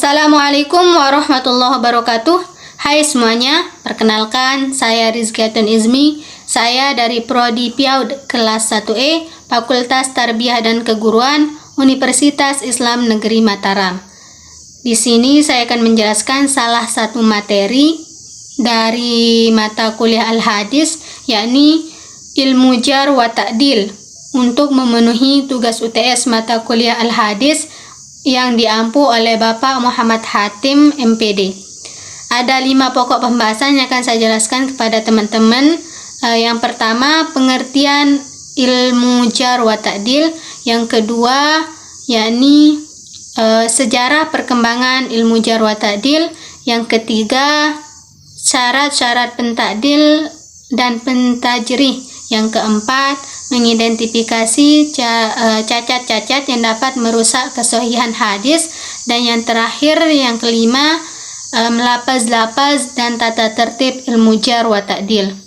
Assalamualaikum warahmatullahi wabarakatuh. Hai semuanya, perkenalkan saya Rizkyatun Izmi. Saya dari Prodi PIAUD kelas 1E, Fakultas Tarbiyah dan Keguruan, Universitas Islam Negeri Mataram. Di sini saya akan menjelaskan salah satu materi dari mata kuliah Al-Hadis, yakni Ilmu Jar wa Ta'dil, untuk memenuhi tugas UTS mata kuliah Al-Hadis yang diampu oleh Bapak Muhammad Hatim MPD. Ada 5 pokok pembahasan yang akan saya jelaskan kepada teman-teman. Yang pertama, pengertian ilmu jar wa ta'dil. Yang kedua, yakni sejarah perkembangan ilmu jar wa ta'dil. Yang ketiga, syarat-syarat pentakdil dan pentajrih. Yang keempat, mengidentifikasi cacat-cacat yang dapat merusak kesahihan hadis. Dan yang terakhir, yang kelima, lafaz-lafaz dan tata tertib ilmu jar wa ta'dil.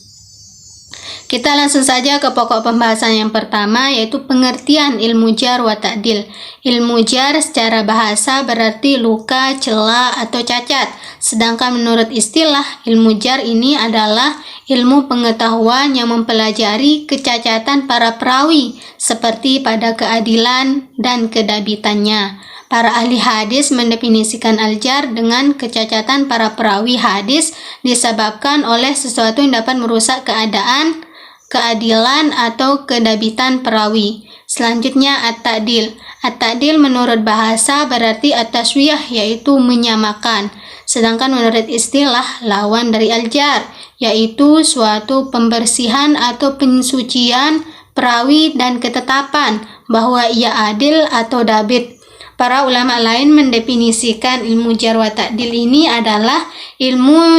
Kita langsung saja ke pokok pembahasan yang pertama, yaitu pengertian ilmu jar wa ta'dil. Ilmu jar secara bahasa berarti luka, celah, atau cacat. Sedangkan menurut istilah, ilmu jar ini adalah ilmu pengetahuan yang mempelajari kecacatan para perawi, seperti pada keadilan dan kedabitannya. Para ahli hadis mendefinisikan al-jar dengan kecacatan para perawi hadis disebabkan oleh sesuatu yang dapat merusak keadilan atau kedabitan perawi. Selanjutnya at-ta'dil. At-ta'dil menurut bahasa berarti at-taswiyah, yaitu menyamakan. Sedangkan menurut istilah, lawan dari al-jar, yaitu suatu pembersihan atau pensucian perawi dan ketetapan bahwa ia adil atau dabit. Para ulama lain mendefinisikan ilmu jar wa ta'dil ini adalah ilmu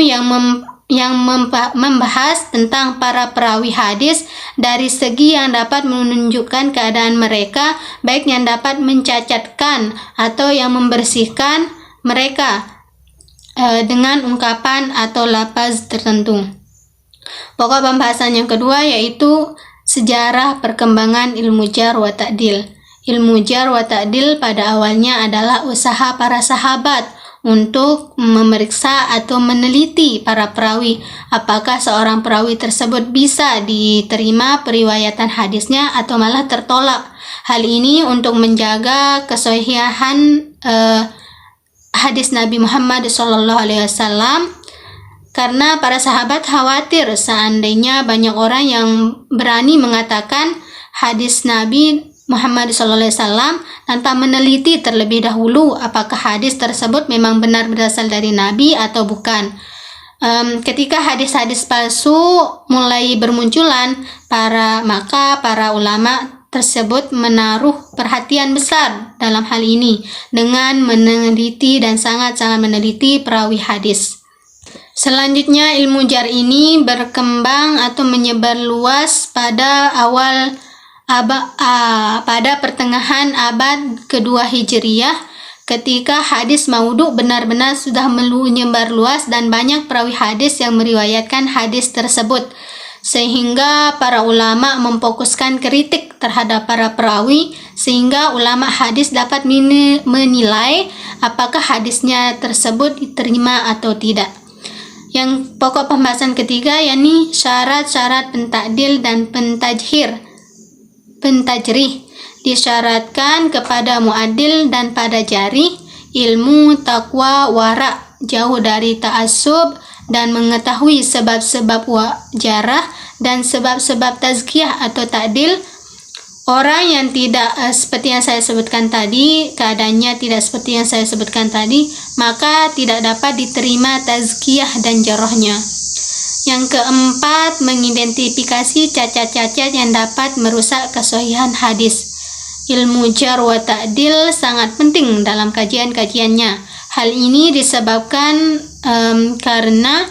yang membahas tentang para perawi hadis dari segi yang dapat menunjukkan keadaan mereka, baik yang dapat mencacatkan atau yang membersihkan mereka dengan ungkapan atau lafaz tertentu. Pokok pembahasan yang kedua yaitu sejarah perkembangan ilmu jar wa ta'dil. Ilmu jar wa ta'dil pada awalnya adalah usaha para sahabat untuk memeriksa atau meneliti para perawi, apakah seorang perawi tersebut bisa diterima periwayatan hadisnya atau malah tertolak. Hal ini untuk menjaga kesahihan hadis Nabi Muhammad SAW, karena para sahabat khawatir seandainya banyak orang yang berani mengatakan hadis Nabi Muhammad SAW tanpa meneliti terlebih dahulu apakah hadis tersebut memang benar berasal dari Nabi atau bukan. Ketika hadis-hadis palsu mulai bermunculan, maka para ulama tersebut menaruh perhatian besar dalam hal ini dengan meneliti dan sangat-sangat meneliti perawi hadis. Selanjutnya, ilmu jar ini berkembang atau menyebar luas pada pertengahan abad kedua Hijriyah, ketika hadis maudhu benar-benar sudah menyebar luas dan banyak perawi hadis yang meriwayatkan hadis tersebut, sehingga para ulama memfokuskan kritik terhadap para perawi, sehingga ulama hadis dapat menilai apakah hadisnya tersebut diterima atau tidak. Yang pokok pembahasan ketiga yakni syarat-syarat pentakdil dan pentajrih. Disyaratkan kepada muadil dan pada jarih ilmu, takwa, wara, jauh dari ta'assub, dan mengetahui sebab-sebab jarah dan sebab-sebab tazkiyah atau ta'dil. Orang yang tidak seperti yang saya sebutkan tadi, keadaannya tidak seperti yang saya sebutkan tadi, maka tidak dapat diterima tazkiyah dan jarahnya. Yang keempat, mengidentifikasi cacat-cacat yang dapat merusak kesahihan hadis. Ilmu jar wa ta'dil sangat penting dalam kajian-kajiannya. Hal ini disebabkan karena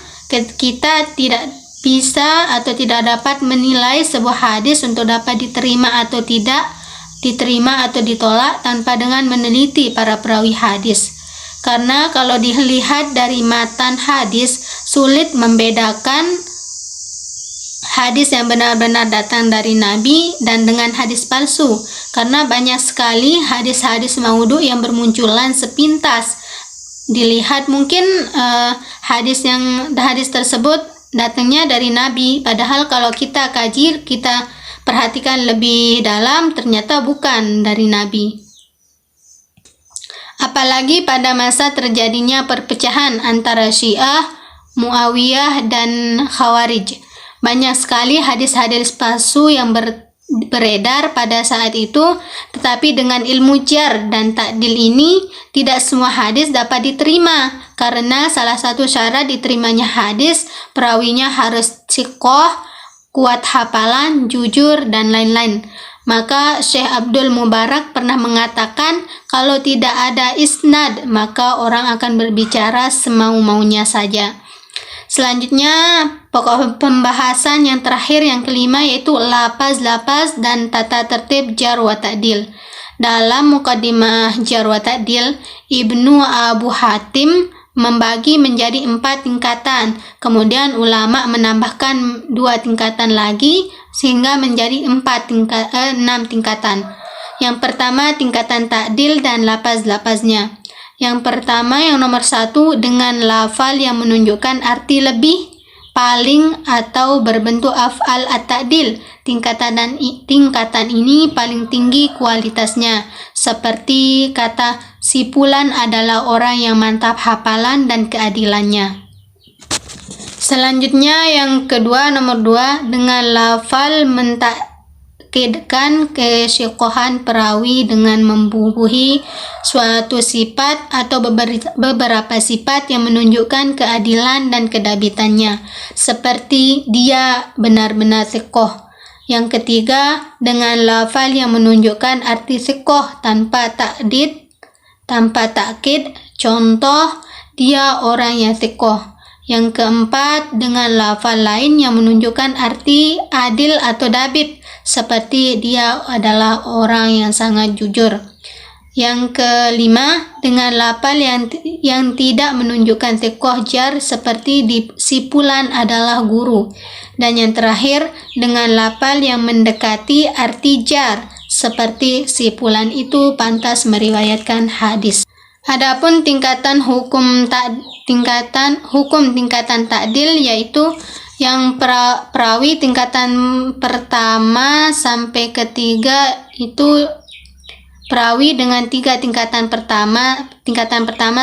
kita tidak bisa atau tidak dapat menilai sebuah hadis untuk dapat diterima atau tidak diterima atau ditolak tanpa dengan meneliti para perawi hadis. Karena kalau dilihat dari matan hadis, sulit membedakan hadis yang benar-benar datang dari Nabi dan dengan hadis palsu, karena banyak sekali hadis-hadis maudhu yang bermunculan sepintas dilihat mungkin hadis tersebut datangnya dari Nabi, padahal kalau kita kaji, kita perhatikan lebih dalam, ternyata bukan dari Nabi. Apalagi pada masa terjadinya perpecahan antara Syiah, Muawiyah, dan Khawarij. Banyak sekali hadis-hadis palsu yang beredar pada saat itu, tetapi dengan ilmu jar dan ta'dil ini, tidak semua hadis dapat diterima, karena salah satu syarat diterimanya hadis, perawinya harus thiqah, kuat hafalan, jujur, dan lain-lain. Maka Syekh Abdul Mubarak pernah mengatakan, kalau tidak ada isnad, maka orang akan berbicara semau-maunya saja. Selanjutnya, pokok pembahasan yang terakhir, yang kelima, yaitu lafaz-lafaz dan tata tertib jar wa ta'dil. Dalam Muqaddimah Jar wa Ta'dil, Ibnu Abu Hatim membagi menjadi 4 tingkatan. Kemudian ulama menambahkan 2 tingkatan lagi sehingga menjadi 6 tingkatan. Yang pertama, tingkatan ta'dil dan lafaz-lafaznya. Yang pertama, yang nomor 1, dengan lafal yang menunjukkan arti lebih, paling, atau berbentuk af'al at-ta'dil. Tingkatan ini paling tinggi kualitasnya, seperti kata si fulan adalah orang yang mantap hafalan dan keadilannya. Selanjutnya yang kedua, nomor 2, dengan lafal mentakkidkan kesyikohan perawi dengan membubuhi suatu sifat atau beberapa sifat yang menunjukkan keadilan dan kedabitannya, seperti dia benar-benar thiqah. Yang ketiga, dengan lafal yang menunjukkan arti thiqah tanpa takkid, contoh dia orang yang thiqah. Yang keempat, dengan lafal lain yang menunjukkan arti adil atau dabit, seperti dia adalah orang yang sangat jujur. Yang kelima, dengan lafal yang tidak menunjukkan thiqah jar, seperti si fulan adalah guru. Dan yang terakhir, dengan lafal yang mendekati arti jar, seperti si fulan itu pantas meriwayatkan hadis. Adapun tingkatan hukum tingkatan ta'dil, yaitu yang perawi tingkatan pertama sampai ketiga, itu perawi dengan 3 tingkatan pertama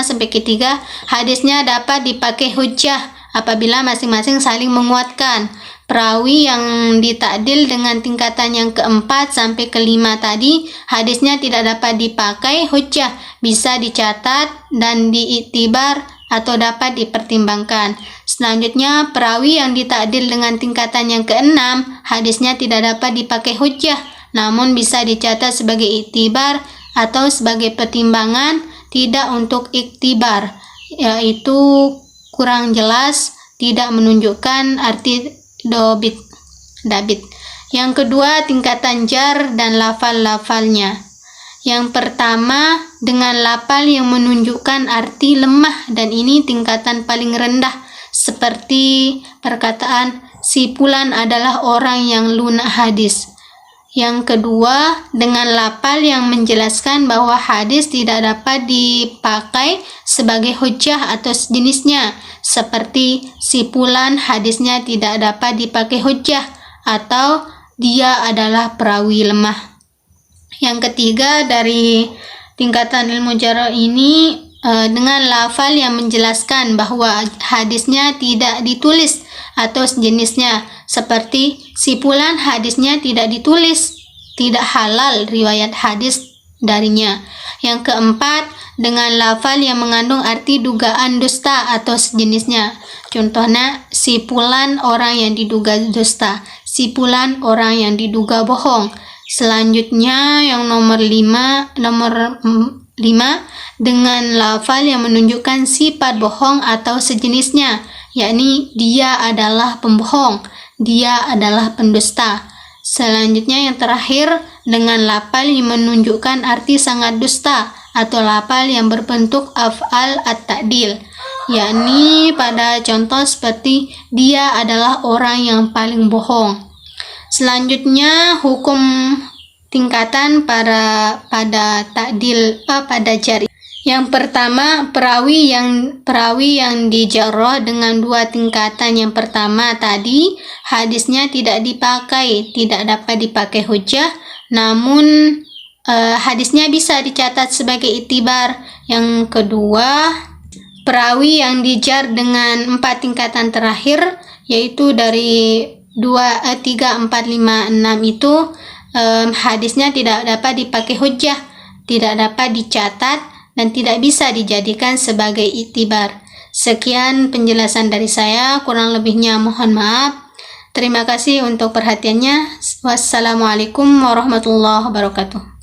sampai ketiga, hadisnya dapat dipakai hujjah apabila masing-masing saling menguatkan. Perawi yang ditakdil dengan tingkatan yang keempat sampai kelima tadi, hadisnya tidak dapat dipakai hujjah, bisa dicatat dan diiktibar atau dapat dipertimbangkan. Selanjutnya, perawi yang ditakdil dengan tingkatan yang keenam, hadisnya tidak dapat dipakai hujjah, namun bisa dicatat sebagai iktibar atau sebagai pertimbangan, tidak untuk iktibar, yaitu kurang jelas, tidak menunjukkan arti dabit. Yang kedua, tingkatan jar dan lafal-lafalnya. Yang pertama, dengan lafal yang menunjukkan arti lemah, dan ini tingkatan paling rendah, seperti perkataan si fulan adalah orang yang lunak hadis. Yang kedua, dengan lafal yang menjelaskan bahwa hadis tidak dapat dipakai sebagai hujjah atau sejenisnya, seperti si fulan hadisnya tidak dapat dipakai hujjah, atau dia adalah perawi lemah. Yang ketiga, dari tingkatan ilmu jarh ini, dengan lafal yang menjelaskan bahwa hadisnya tidak ditulis atau sejenisnya, seperti si fulan hadisnya tidak ditulis, tidak halal riwayat hadis darinya. Yang keempat, dengan lafal yang mengandung arti dugaan dusta atau sejenisnya. Contohnya, si fulan orang yang diduga dusta, si fulan orang yang diduga bohong. Selanjutnya yang nomor 5, dengan lafal yang menunjukkan sifat bohong atau sejenisnya, yakni dia adalah pembohong, dia adalah pendusta. Selanjutnya yang terakhir, dengan lafal yang menunjukkan arti sangat dusta atau lafal yang berbentuk af'al at-ta'dil, yakni pada contoh seperti dia adalah orang yang paling bohong. Selanjutnya, hukum tingkatan pada jar. Yang pertama, perawi yang dijarrah dengan 2 tingkatan. Yang pertama tadi, hadisnya tidak dapat dipakai hujjah, namun hadisnya bisa dicatat sebagai iktibar. Yang kedua, perawi yang dijar dengan 4 tingkatan terakhir, yaitu dari 2, 3, 4, 5, 6 itu hadisnya tidak dapat dipakai hujjah, tidak dapat dicatat, dan tidak bisa dijadikan sebagai iktibar. Sekian penjelasan dari saya, kurang lebihnya mohon maaf. Terima kasih untuk perhatiannya. Wassalamualaikum warahmatullahi wabarakatuh.